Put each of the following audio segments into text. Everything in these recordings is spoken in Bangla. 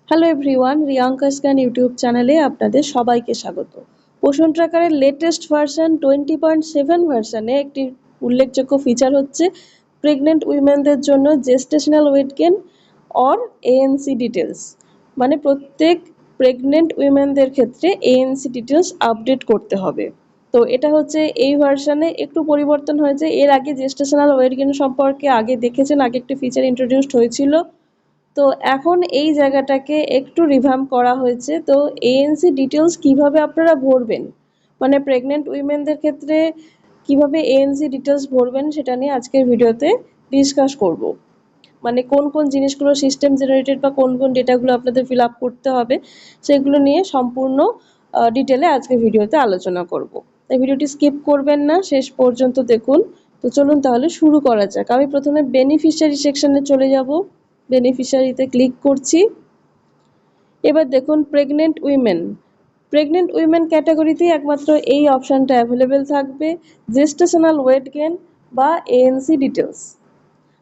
Hello everyone, Riyanka scan YouTube চ্যানেলে আপনাদের সবাইকে স্বাগত। পোষণ ট্র্যাকারের লেটেস্ট ভার্সন 20.7 ভার্সনে একটি উল্লেখযোগ্য ফিচার হচ্ছে প্রেগনেন্ট উইমেনদের জন্য gestational weight gain or ANC details. মানে প্রত্যেক প্রেগনেন্ট উইমেনদের ক্ষেত্রে এএনসি ডিটেলস আপডেট করতে হবে। তো এটা হচ্ছে এই ভার্সনে একটু পরিবর্তন হয়েছে। এর আগে জেস্টেশনাল ওয়েট গেইন সম্পর্কে আগে দেখেছেন, আগে একটি ফিচার ইন্ট্রোডিউসড হয়েছিল। তো এখন এই জায়গাটাকে একটু রিভ্যাম্প করা হয়েছে। তো এএনসি ডিটেলস কিভাবে আপনারা ভরবেন, মানে প্রেগনেন্ট উইমেনদের ক্ষেত্রে কিভাবে এএনসি ডিটেলস ভরবেন সেটা নিয়ে আজকের ভিডিওতে ডিসকাস করব। মানে কোন কোন জিনিসগুলো সিস্টেম জেনারেটেড বা কোন কোন ডেটাগুলো আপনাদের ফিল আপ করতে হবে সেগুলো নিয়ে সম্পূর্ণ ডিটেলে আজকে ভিডিওতে আলোচনা করব। এই ভিডিওটি স্কিপ করবেন না, শেষ পর্যন্ত দেখুন। তো চলুন তাহলে শুরু করা যাক। আমি প্রথমে বেনিফিশিয়ারি সেকশনে চলে যাব। বেনিফিশিয়ারিতে ক্লিক করছি। এবার দেখুন প্রেগনেন্ট উইমেন ক্যাটাগরিতেই একমাত্র এই অপশানটা অ্যাভেলেবেল থাকবে, জেস্টেশনাল ওয়েট গেইন বা এএনসি ডিটেলস,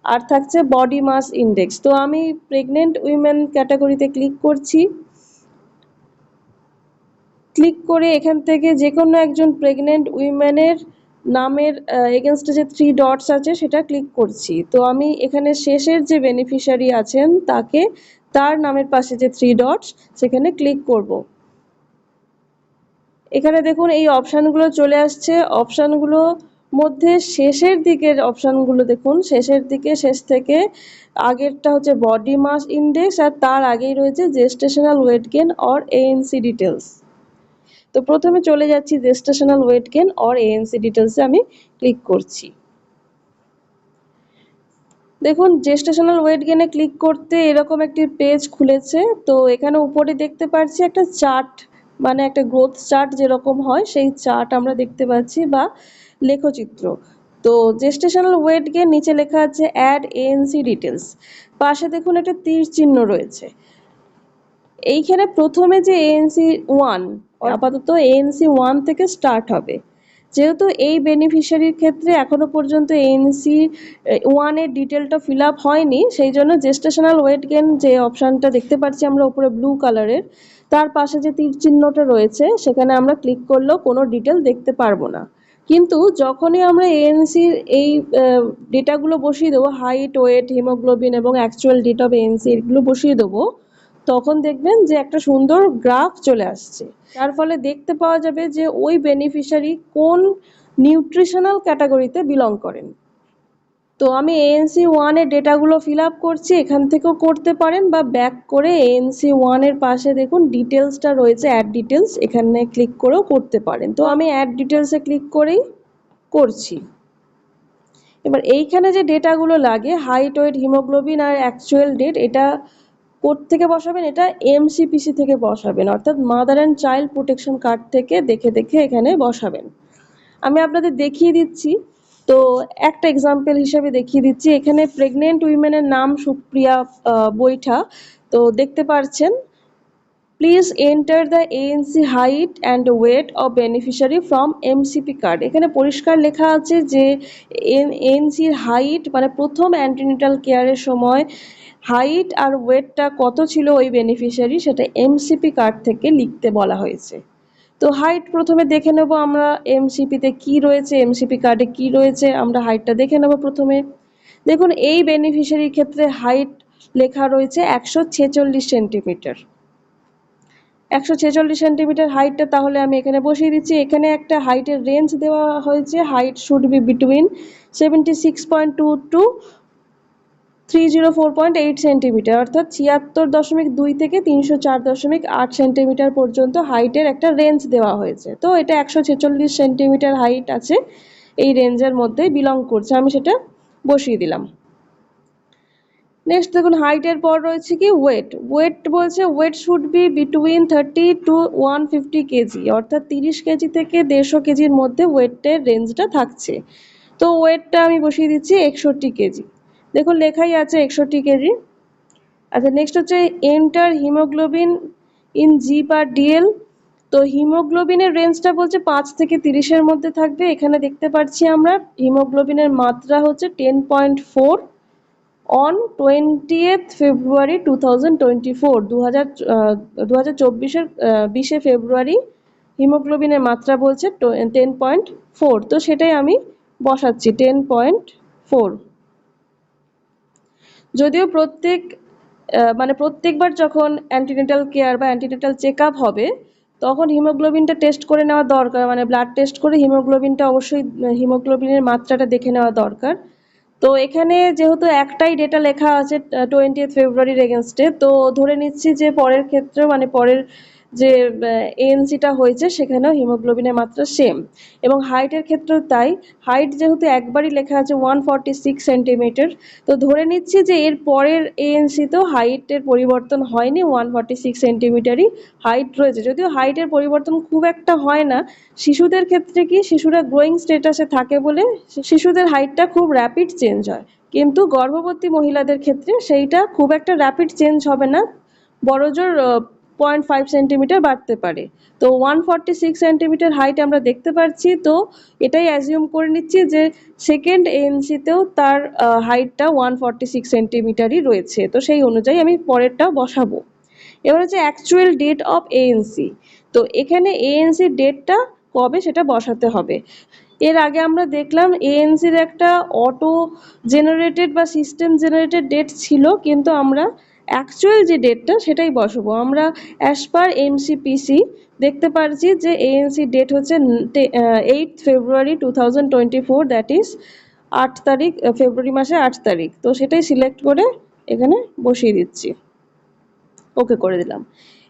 আর থাকছে বডি মাস ইন্ডেক্স। তো আমি প্রেগনেন্ট উইমেন ক্যাটাগরিতে ক্লিক করছি। ক্লিক করে এখান থেকে যে কোনো একজন প্রেগনেন্ট উইমেনের নামের এগেনস্টে যে 3 ডটস আছে সেটা ক্লিক করছি। তো আমি এখানে শেষের যে বেনিফিশিয়ারি আছেন তাকে তার নামের পাশে যে 3 ডটস সেখানে ক্লিক করব। এখানে দেখুন এই অপশানগুলো চলে আসছে। অপশানগুলো মধ্যে শেষের দিকের অপশানগুলো দেখুন, শেষের দিকে শেষ থেকে আগেরটা হচ্ছে বডি মাস ইন্ডেক্স আর তার আগেই রয়েছে gestational weight gain or ANC details. তো প্রথমে চলে যাচ্ছি gestational weight gain or ANC ডিটেলসে আমি ক্লিক করছি। দেখুন জেস্টেশনাল ওয়েট গেইনে ক্লিক করতে এরকম একটি পেজ খুলেছে। তো এখানে উপরে দেখতে পাচ্ছি একটা চার্ট, মানে একটা গ্রোথ চার্ট যেরকম হয় সেই চার্ট আমরা দেখতে পাচ্ছি বা লেখচিত্র। তো জেস্টেশনাল ওয়েট গেইন নিচে লেখা আছে অ্যাড এএনসি ডিটেলস, পাশে দেখুন একটা তীর চিহ্ন রয়েছে। এইখানে প্রথমে যে এএনসি 1, আপাতত এএনসি 1 থেকে স্টার্ট হবে। যেহেতু এই বেনিফিশিয়ারির ক্ষেত্রে এখনো পর্যন্ত এএনসি 1 এর ডিটেলটা ফিল আপ হয়নি, সেই জন্য জেস্টেশনাল ওয়েট গেইন যে অপশানটা দেখতে পাচ্ছি আমরা উপরে ব্লু কালারের, তার পাশে যে তীর চিহ্নটা রয়েছে সেখানে আমরা ক্লিক করলেও কোনো ডিটেল দেখতে পারবো না। কিন্তু যখনই আমরা এএনসির এই ডেটাগুলো বসিয়ে দেবো, হাইট, ওয়েট, হিমোগ্লোবিন এবং অ্যাকচুয়াল ডেট অফ এএনসি এগুলো বসিয়ে দেবো, তখন দেখবেন যে একটা সুন্দর গ্রাফ চলে আসছে। যার ফলে দেখতে পাওয়া যাবে যে ওই বেনিফিশিয়ারি কোন নিউট্রিশনাল ক্যাটাগরিতে বিলং করেন। তো আমি এএনসি 1 এর ডেটাগুলো ফিল আপ করছি, এখান থেকেও করতে পারেন বা ব্যাক করে এএনসি 1 এর পাশে দেখুন ডিটেলসটা রয়েছে অ্যাড ডিটেলস, এখানে ক্লিক করেও করতে পারেন। তো আমি অ্যাড ডিটেলসে ক্লিক করেই করছি। এবার এইখানে যে ডেটাগুলো লাগে হাইট, ওয়েট, হিমোগ্লোবিন আর অ্যাকচুয়াল ডেট, এটা থেকে বসাবেন, এটা এমসিপিসি থেকে বসাবেন, অর্থাৎ mother and child protection card থেকে দেখে দেখে এখানে বসাবেন। আমি আপনাদের দেখিয়ে দিচ্ছি। তো একটা এক্সাম্পল হিসাবে দেখিয়ে দিচ্ছি। এখানে প্রেগনেন্ট উইমেনের নাম সুপ্রিয়া বৈঠা। তো দেখতে পাচ্ছেন please enter the ANC height and weight of beneficiary from MCP card. এখানে পরিষ্কার লেখা আছে যে এএনসির হাইট, মানে প্রথম অ্যান্টিনেটাল কেয়ারের সময় হাইট আর ওয়েটটা কত ছিল ওই বেনিফিশিয়ারি, সেটা এমসিপি কার্ড থেকে লিখতে বলা হয়েছে। তো হাইট প্রথমে দেখে নেব আমরা, এমসিপিতে কি রয়েছে, এমসিপি কার্ডে কি রয়েছে, আমরা হাইটটা দেখে নেব প্রথমে। দেখুন এই বেনিফিশিয়ারির ক্ষেত্রে হাইট লেখা রয়েছে 146 সেন্টিমিটার। 146 সেন্টিমিটার হাইটটা তাহলে আমি এখানে বসিয়ে দিচ্ছি। এখানে একটা হাইটের রেঞ্জ দেওয়া হয়েছে, height should be between 76.2 to 304.8 centimetre, অর্থাৎ 76.2 থেকে 304.8 সেন্টিমিটার পর্যন্ত হাইটের একটা রেঞ্জ দেওয়া হয়েছে। তো এটা 146 সেন্টিমিটার হাইট আছে, এই রেঞ্জের মধ্যে বিলং করছে, আমি সেটা বসিয়ে দিলাম। নেক্সট দেখুন হাইটের পর রয়েছে কি ওয়েট বলছে weight should be between 30 to 150 K G, অর্থাৎ 30 কেজি থেকে 150 কেজির মধ্যে ওয়েটের রেঞ্জটা থাকছে। তো ওয়েটটা আমি বসিয়ে দিচ্ছি 61 কেজি। দেখুন লেখাই আছে 61 কেজি। আচ্ছা, নেক্সট হচ্ছে enter haemoglobin in G per DL. তো হিমোগ্লোবিনের রেঞ্জটা বলছে 5 থেকে 30-এর মধ্যে থাকবে। এখানে দেখতে পাচ্ছি আমরা হিমোগ্লোবিনের মাত্রা হচ্ছে 10.4। অন 20th ফেব্রুয়ারি 2024, 2024-এর 20শে ফেব্রুয়ারি হিমোগ্লোবিনের মাত্রা বলছে 10.4, তো সেটাই আমি বসাচ্ছি 10.4। যদিও মানে প্রত্যেকবার যখন অ্যান্টিনেটাল কেয়ার বা অ্যান্টিনেটাল চেক আপ হবে তখন হিমোগ্লোবিনটা টেস্ট করে নেওয়া দরকার, মানে ব্লাড টেস্ট করে হিমোগ্লোবিনটা অবশ্যই হিমোগ্লোবিনের মাত্রাটা দেখে নেওয়া দরকার। তো এখানে যেহেতু একটাই ডেটা লেখা আছে 20th ফেব্রুয়ারির এগেনস্টে, তো ধরে নিচ্ছি যে পরের ক্ষেত্রেও মানে পরের যে এএনসিটা হয়েছে সেখানেও হিমোগ্লোবিনের মাত্রা সেম, এবং হাইটের ক্ষেত্রেও তাই। হাইট যেহেতু একবারই লেখা আছে 146 সেন্টিমিটার, তো ধরে নিচ্ছি যে এর পরের এএনসিতেও হাইটের পরিবর্তন হয়নি, 146 সেন্টিমিটারই হাইট রয়েছে। যদিও হাইটের পরিবর্তন খুব একটা হয় না, শিশুদের ক্ষেত্রে কি শিশুরা গ্রোয়িং স্টেটাসে থাকে বলে শিশুদের হাইটটা খুব র্যাপিড চেঞ্জ হয়, কিন্তু গর্ভবতী মহিলাদের ক্ষেত্রে সেইটা খুব একটা র্যাপিড চেঞ্জ হবে না, বড়জোর 0.5 সেন্টিমিটার বাড়তে পারে। তো 146 সেন্টিমিটার হাইট আমরা দেখতে পাচ্ছি, তো এটাই অ্যাজিউম করে নিচ্ছি যে সেকেন্ড এএনসিতেও তার হাইটটা 146 সেন্টিমিটারই রয়েছে, তো সেই অনুযায়ী আমি পরেরটা বসাবো। এবার হচ্ছে অ্যাকচুয়াল ডেট অফ এএনসি, তো এখানে এএনসির ডেটটা কবে সেটা বসাতে হবে। এর আগে আমরা দেখলাম এএনসির একটা অটো জেনারেটেড বা সিস্টেম জেনারেটেড ডেট ছিল, কিন্তু আমরা অ্যাকচুয়াল যে ডেটটা সেটাই বসাবো। আমরা অ্যাজ পার এমসিপিসি দেখতে পাচ্ছি যে এএনসি ডেট হচ্ছে 8 ফেব্রুয়ারি 2024, দ্যাট ইজ 8 তারিখ, ফেব্রুয়ারি মাসে 8 তারিখ। তো সেটাই সিলেক্ট করে এখানে বসিয়ে দিচ্ছি, ওকে করে দিলাম।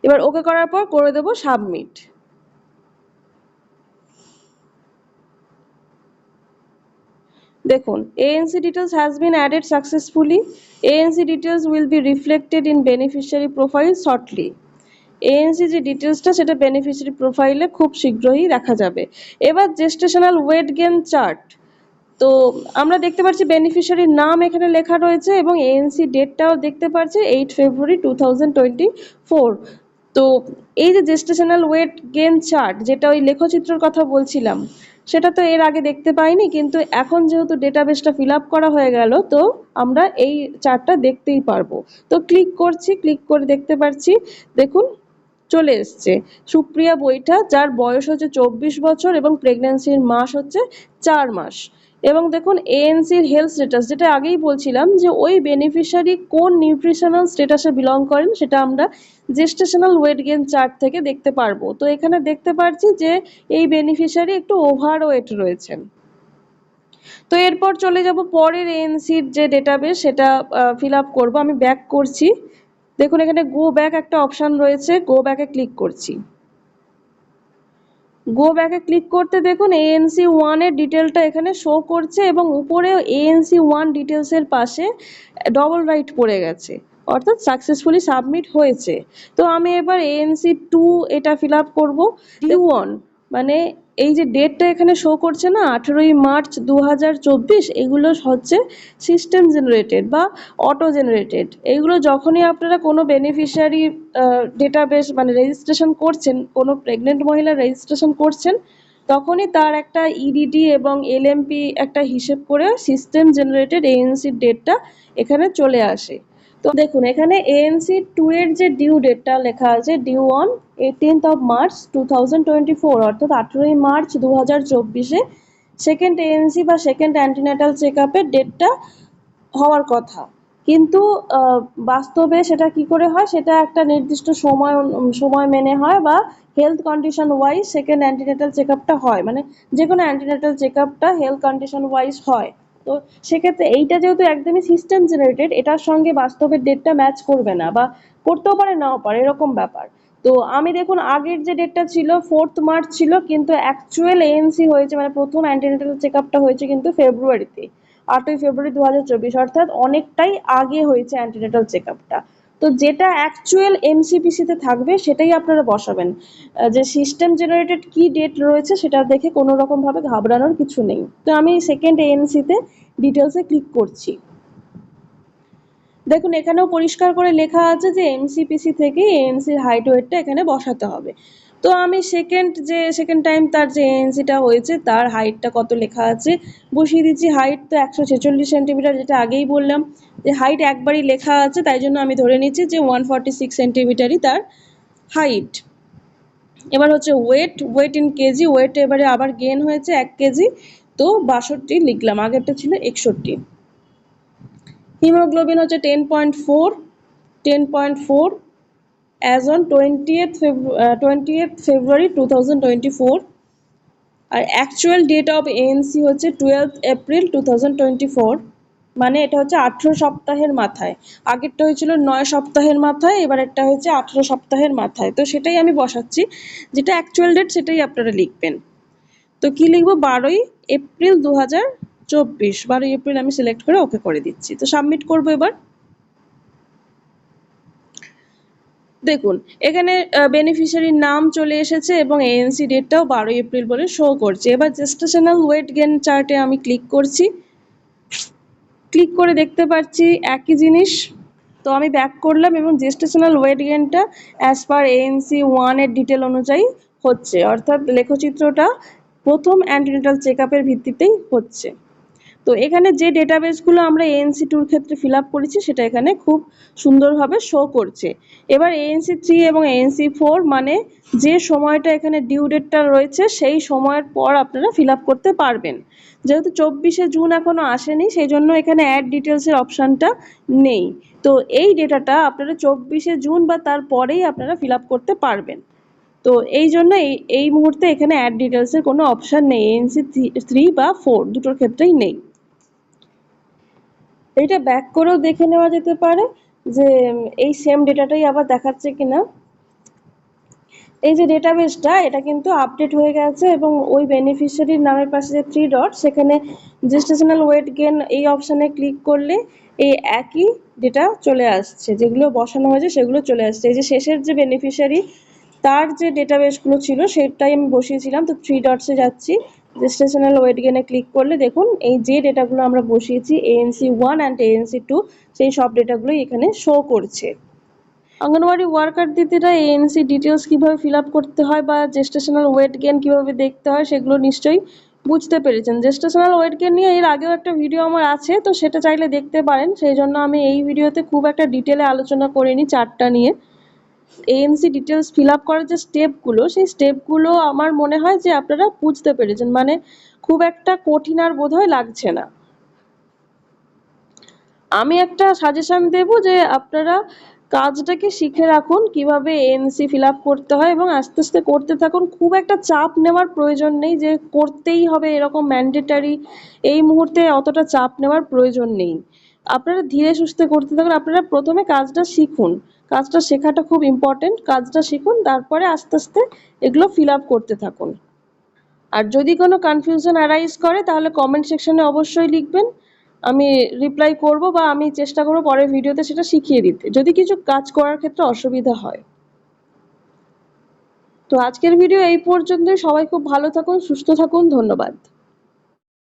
এবার ওকে করার পর করে দেবো সাবমিট। দেখুন, ANC details has been added successfully. ANC details will be reflected in beneficiary profile shortly. ANC যে ডিটেলসটা সেটা বেনিফিশিয়ারি প্রোফাইলে খুব শীঘ্রই দেখা যাবে। এবার জেস্টেশনাল ওয়েট গেইন চার্ট, তো আমরা দেখতে পাচ্ছি বেনিফিশিয়ারির নাম এখানে লেখা রয়েছে এবং এএনসি ডেটটাও দেখতে পাচ্ছি 8 ফেব্রুয়ারি 2024। তো এই যে জেস্টেশনাল ওয়েট গেইন চার্ট, যেটা ওই লেখচিত্রের কথা বলছিলাম, সেটা তো এর আগে দেখতে পাইনি, কিন্তু এখন যেহেতু ডেটাবেসটা ফিল আপ করা হয়ে গেল, তো আমরা এই চার্টটা দেখতেই পারবো। তো ক্লিক করছি, ক্লিক করে দেখতে পাচ্ছি, দেখুন চলে এসছে সুপ্রিয়া বৈঠা, যার বয়স হচ্ছে 24 বছর এবং প্রেগন্যান্সির মাস হচ্ছে 4 মাস। এবং দেখুন এএনসির হেলথ স্ট্যাটাস, যেটা আগেই বলছিলাম যে ওই বেনিফিশিয়ারি কোন নিউট্রিশনাল স্ট্যাটাসে বিলং করেন সেটা আমরা জেস্টেশনাল ওয়েট গেইন চার্ট থেকে দেখতে পারবো। তো এখানে দেখতে পাচ্ছি যে এই বেনিফিশিয়ারি একটু ওভারওয়েট রয়েছেন। তো এরপর চলে যাব পরের এএনসির যে ডেটাবেস সেটা ফিল আপ করবো। আমি ব্যাক করছি, দেখুন এখানে গো ব্যাক একটা অপশান রয়েছে, গো ব্যাকে ক্লিক করছি। গো ব্যাকে ক্লিক করতে দেখুন এএনসি ওয়ানের ডিটেলটা এখানে শো করছে এবং উপরে এএনসি ওয়ান ডিটেলসের পাশে ডবল রাইট পড়ে গেছে, অর্থাৎ সাকসেসফুলি সাবমিট হয়েছে। তো আমি এবার এএনসি টু এটা ফিল আপ করবো। ডিউ ওয়ান মানে এই যে ডেটটা এখানে শো করছে না 18ই মার্চ 2024, এগুলো হচ্ছে সিস্টেম জেনারেটেড বা অটো জেনারেটেড। এইগুলো যখনই আপনারা কোনো বেনিফিশিয়ারি ডেটাবেস মানে রেজিস্ট্রেশন করছেন, কোনো প্রেগনেন্ট মহিলা রেজিস্ট্রেশন করছেন, তখনই তার একটা ইডিডি এবং এলএমপি একটা হিসেব করে সিস্টেম জেনারেটেড এএনসির ডেটটা এখানে চলে আসে। তো দেখুন এখানে এএনসি টু এর যে ডিউ ডেটটা লেখা আছে, due on 18th of March 2024, অর্থাৎ 18ই মার্চ 2024-এ সেকেন্ড এএনসি বা সেকেন্ড অ্যান্টিনেটাল চেক আপের ডেটটা হওয়ার কথা। কিন্তু বাস্তবে সেটা কি করে হয়, সেটা একটা নির্দিষ্ট সময় মেনে হয় বা health condition wise second antenatal check আপটা হয়, মানে যে কোনো অ্যান্টিনেটাল চেক আপটা হেলথ কন্ডিশন ওয়াইজ হয়। তো সেক্ষেত্রে এইটা যেহেতু একদমই সিস্টেম জেনারেটেড, এটার সঙ্গে বাস্তবের ডেটটা ম্যাচ করবে না, বা করতেও পারে নাও পারে, এরকম ব্যাপার। তো আমি দেখুন আগের যে ডেটটা ছিল 4th মার্চ ছিল, কিন্তু অ্যাকচুয়াল এএনসি হয়েছে মানে প্রথম অ্যান্টিনেটাল চেক আপটা হয়েছে কিন্তু ফেব্রুয়ারিতে, 8ই ফেব্রুয়ারি 2024, অর্থাৎ অনেকটাই আগে হয়েছে অ্যান্টিনেটাল চেক আপটা। তো যেটা অ্যাকচুয়াল এমসিপিসিতে থাকবে সেটাই আপনারা বসাবেন। যে সিস্টেম জেনারেটেড কি ডেট রয়েছে সেটা দেখে কোনো রকমভাবে ঘাবড়ানোর কিছু নেই। তো আমি সেকেন্ড এএনসিতে ডিটেলসে ক্লিক করছি। দেখুন এখানেও পরিষ্কার করে লেখা আছে যে এমসিপিসি থেকে এএনসির হাইট ওয়েটটা এখানে বসাতে হবে। তো আমি সেকেন্ড টাইম তার যে এএনসিটা হয়েছে তার হাইটটা কত লেখা আছে বসিয়ে দিচ্ছি। হাইট তো 146 সেন্টিমিটার, যেটা আগেই বললাম যে হাইট একবারই লেখা আছে, তাই জন্য আমি ধরে নিচ্ছি যে 146 সেন্টিমিটারই তার হাইট। এবার হচ্ছে ওয়েট ইন কেজি, ওয়েট এবারে আবার গেন হয়েছে 1 কেজি, তো 62 লিখলাম, আগেরটা ছিল 61। হিমোগ্লোবিন হচ্ছে 10.4 as on 20th February 2024, আর অ্যাকচুয়াল ডেট অফ এএনসি হচ্ছে 12th April 2024, মানে এটা হচ্ছে 18 সপ্তাহের মাথায়। আগেরটা হয়েছিল 9 সপ্তাহের মাথায়, এবার একটা হয়েছে 18 সপ্তাহের মাথায়। তো সেটাই আমি বসাচ্ছি, যেটা অ্যাকচুয়াল ডেট সেটাই আপনারা লিখবেন। তো কি লিখবো, 12 এপ্রিল 2024, 12 এপ্রিল আমি সিলেক্ট করে ওকে করে দিচ্ছি। তো সাবমিট করবো এবার। দেখুন এখানে বেনিফিশিয়ারির নাম চলে এসেছে এবং এএনসি ডেটটাও 12 এপ্রিল বলে শো করছে। এবার জেস্টেশনাল ওয়েট গেন চার্টে আমি ক্লিক করছি, ক্লিক করে দেখতে পাচ্ছি একই জিনিস। তো আমি ব্যাক করলাম এবং জেস্টেশনাল ওয়েট গেনটা অ্যাজ পার এএনসি 1 এর ডিটেল অনুযায়ী হচ্ছে, অর্থাৎ লেখচিত্রটা প্রথম অ্যান্টিনেটাল চেক আপের ভিত্তিতেই হচ্ছে। তো এখানে যে ডেটাবেসগুলো আমরা এএনসি 2 ক্ষেত্রে ফিল আপ করেছি সেটা এখানে খুব সুন্দরভাবে শো করছে। এবার এএনসি 3 এবং এএনসি 4 মানে যে সময়টা এখানে ডিউ ডেটটা রয়েছে সেই সময়ের পর আপনারা ফিল আপ করতে পারবেন। যেহেতু 24শে জুন এখনো আসেনি, সেই জন্য এখানে অ্যাড ডিটেলসের অপশানটা নেই। তো এই ডেটাটা আপনারা 24শে জুন বা তার পরেই আপনারা ফিল আপ করতে পারবেন। তো এই জন্য এই মুহূর্তে এখানে অ্যাড ডিটেলসের কোনো অপশান নেই, এএনসি 3 বা 4 দুটোর ক্ষেত্রেই নেই। এইটা ব্যাক করেও দেখে নেওয়া যেতে পারে যে এই সেম ডেটাটাই আবার দেখাচ্ছে কিনা। এই যে ডেটাবেসটা এটা কিন্তু আপডেট হয়ে গেছে এবং ওই বেনিফিশিয়ারির নামের পাশে যে 3 ডট সেখানে জেস্টেশনাল ওয়েট গেন এই অপশানে ক্লিক করলে এই একই ডেটা চলে আসছে, যেগুলো বসানো হয়েছে সেগুলো চলে আসছে। এই যে শেষের যে বেনিফিশিয়ারি তার যে ডেটাবেসগুলো ছিল সেটাই আমি বসিয়েছিলাম। তো 3 ডটসে যাচ্ছি, জেস্টেশনাল ওয়েট গেনে ক্লিক করলে দেখুন এই যে ডেটাগুলো আমরা বসিয়েছি এএনসি 1 অ্যান্ড এএনসি 2 সেই সব ডেটাগুলোই এখানে শো করছে। অঙ্গনওয়াড়ি ওয়ার্কার দিদিরা এএনসি ডিটেলস কিভাবে ফিল আপ করতে হয় বা জেস্টেশনাল ওয়েট গেন কিভাবে দেখতে হয় সেগুলো নিশ্চয়ই বুঝতে পেরেছেন। জেস্টেশনাল ওয়েট গেন নিয়ে এর আগেও একটা ভিডিও আমার আছে, তো সেটা চাইলে দেখতে পারেন। সেই জন্য আমি এই ভিডিওতে খুব একটা ডিটেলে আলোচনা করিনি চার্টটা নিয়ে। এএনসি ডিটেলস ফিল আপ করার যে স্টেপগুলো সেই স্টেপগুলো আমার মনে হয় যে আপনারা বুঝতে পেরেছেন, মানে খুব একটা কঠিন আর বোধহয় লাগছে না। আমি একটা সাজেশন দেব যে আপনারা কাজটাকে শিখে রাখুন কিভাবে এএনসি ফিল আপ করতে হয় এবং আস্তে আস্তে করতে থাকুন। খুব একটা চাপ নেওয়ার প্রয়োজন নেই যে করতেই হবে এরকম ম্যান্ডেটারি, এই মুহূর্তে অতটা চাপ নেওয়ার প্রয়োজন নেই। আপনারা ধীরে সুস্থে করতে থাকুন। আপনারা প্রথমে কাজটা শিখুন, কাজটা শেখাটা খুব ইম্পর্টেন্ট। কাজটা শিখুন, তারপরে আস্তে আস্তে এগুলো ফিল আপ করতে থাকুন। আর যদি কোনো কনফিউশন অ্যারাইজ করে তাহলে কমেন্ট সেকশনে অবশ্যই লিখবেন, আমি রিপ্লাই করব বা আমি চেষ্টা করব পরের ভিডিওতে সেটা শিখিয়ে দিতে, যদি কিছু কাজ করার ক্ষেত্রে অসুবিধা হয়। তো আজকের ভিডিও এই পর্যন্তই। সবাই খুব ভালো থাকুন, সুস্থ থাকুন, ধন্যবাদ।